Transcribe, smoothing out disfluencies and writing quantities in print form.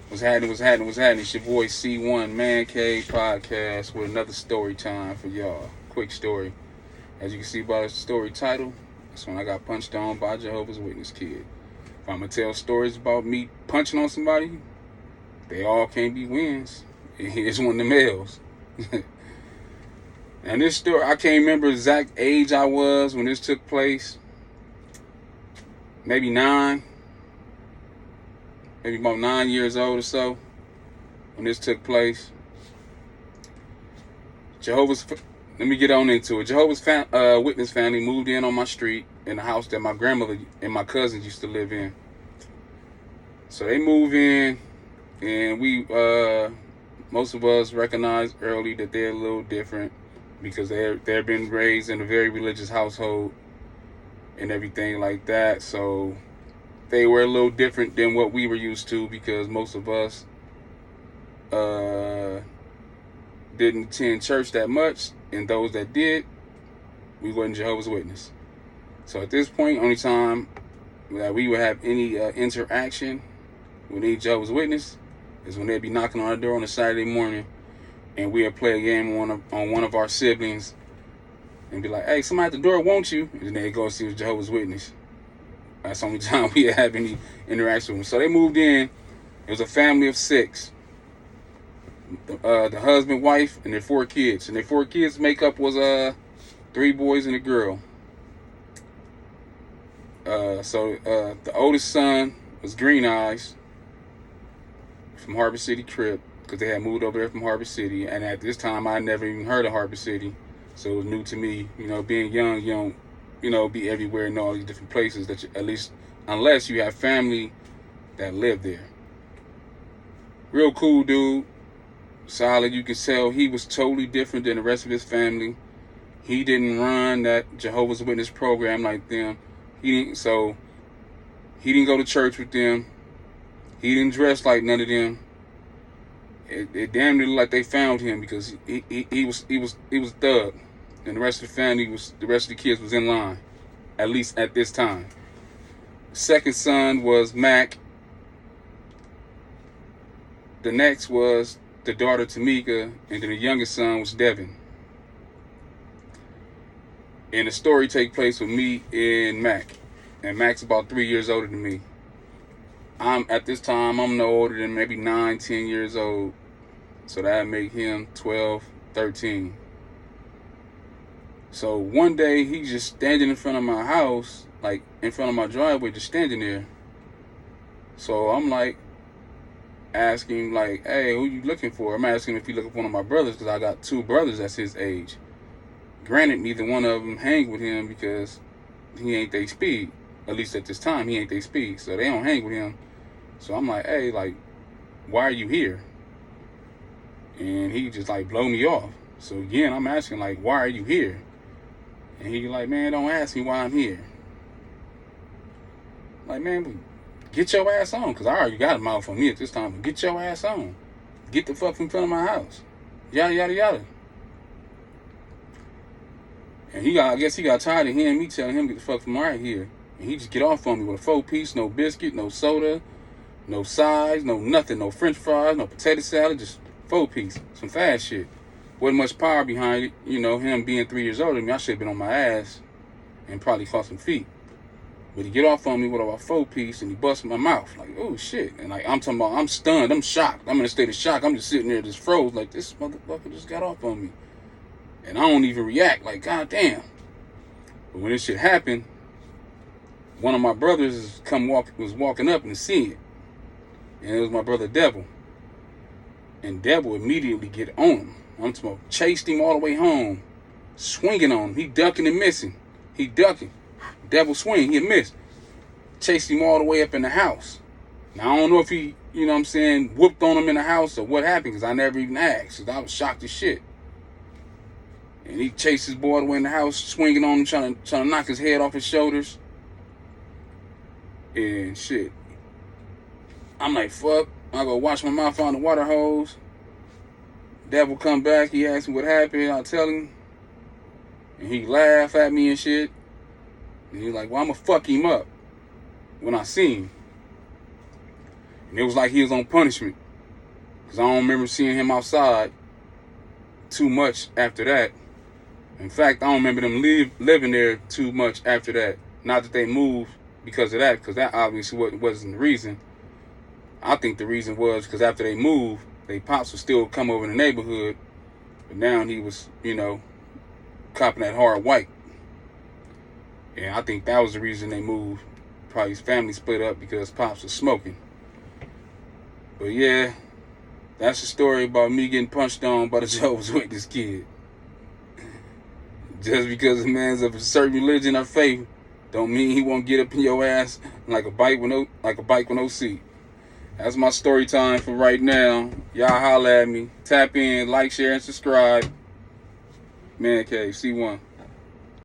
What's happening? What's happening? What's happening? It's your boy C1 Man Cave Podcast with another story time for y'all. Quick story. As you can see by the story title, that's when I got punched on by Jehovah's Witness kid. If I'm gonna tell stories about me punching on somebody, they all can't be wins. It's one of the males. And this story, I can't remember exact age I was when this took place. Maybe 9. Maybe about 9 years old or so when this took place. Let me get on into it. Jehovah's Witness family moved in on my street in the house that my grandmother and my cousins used to live in. So they moved in, and we, most of us recognized early that they're a little different because they've been raised in a very religious household and everything like that. So they were a little different than what we were used to because most of us didn't attend church that much, and those that did, we wasn't Jehovah's Witness. So at this point, only time that we would have any interaction with any Jehovah's Witness is when they'd be knocking on our door on a Saturday morning, and we'd play a game on one of our siblings and be like, "Hey, somebody at the door, won't you?" And then they'd go see the Jehovah's Witness. That's the only time we have any interaction with them. So they moved in. It was a family of 6. The husband, wife, and their 4 kids. And their 4 kids' makeup was 3 boys and a girl. So the oldest son was Green Eyes from Harbor City Crip, because they had moved over there from Harbor City. And at this time, I never even heard of Harbor City. So it was new to me. You know, being young, you don't, be everywhere and know all these different places that you, at least, unless you have family that live there. Real cool dude. Solid. You can tell he was totally different than the rest of his family. He didn't run that Jehovah's Witness program like them. He didn't go to church with them. He didn't dress like none of them. It damn near looked like they found him because he was thug. And the rest of the kids was in line, at least at this time. Second son was Mac. The next was the daughter Tamika, and then the youngest son was Devin. And the story take place with me and Mac. And Mac's about 3 years older than me. At this time, I'm no older than maybe 9, 10 years old. So that'd make him 12, 13. So one day, he's just standing in front of my house, like in front of my driveway, just standing there. So I'm like, asking like, "Hey, who you looking for?" I'm asking if he looking for one of my brothers, because I got 2 brothers that's his age. Granted, neither one of them hang with him because he ain't their speed. At least at this time, he ain't their speed. So they don't hang with him. So I'm like, "Hey, like, why are you here?" And he just like blow me off. So again, I'm asking like, "Why are you here?" And he like, "Man, don't ask me why I'm here." Like, man, get your ass on, because I already got a mouth on me at this time. But get your ass on. Get the fuck from front of my house. Yada, yada, yada. And I guess he got tired of hearing me telling him get the fuck from right here. And he just get off on me with a 4-piece, no biscuit, no soda, no sides, no nothing, no french fries, no potato salad, just 4-piece. Some fast shit. Wasn't much power behind it. You know, him being 3 years older than me, I should have been on my ass and probably caught some feet. But he get off on me with about 4-piece and he busts my mouth. Like, oh shit. And like, I'm talking about, I'm stunned, I'm shocked. I'm in a state of shock. I'm just sitting there just froze like, this motherfucker just got off on me. And I don't even react, like, god damn. But when this shit happened, one of my brothers was walking up and seen it. And it was my brother Devil. And Devil immediately get on him. I'm talking about, chased him all the way home, swinging on him. He ducking and missing. He ducking. Devil swing, he missed. Chased him all the way up in the house. Now, I don't know if he, whooped on him in the house or what happened, because I never even asked, because I was shocked as shit. And he chased his boy all the way in the house, swinging on him, trying to knock his head off his shoulders. And shit. I'm like, fuck. I go wash my mouth on the water hose. Devil come back, he asked me what happened, I tell him. And he laugh at me and shit. And he's like, well, I'm going to fuck him up when I see him. And it was like he was on punishment. Because I don't remember seeing him outside too much after that. In fact, I don't remember them living there too much after that. Not that they moved because of that, because that obviously wasn't the reason. I think the reason was because after they moved, they pops would still come over in the neighborhood. But now he was, copping that hard white. And I think that was the reason they moved. Probably his family split up because pops was smoking. But yeah, that's the story about me getting punched on by the Jehovah's Witness kid. Just because a man's of a certain religion or faith, don't mean he won't get up in your ass like a bike with no seat. That's my story time for right now. Y'all holla at me. Tap in, like, share, and subscribe. Man Cave, C1.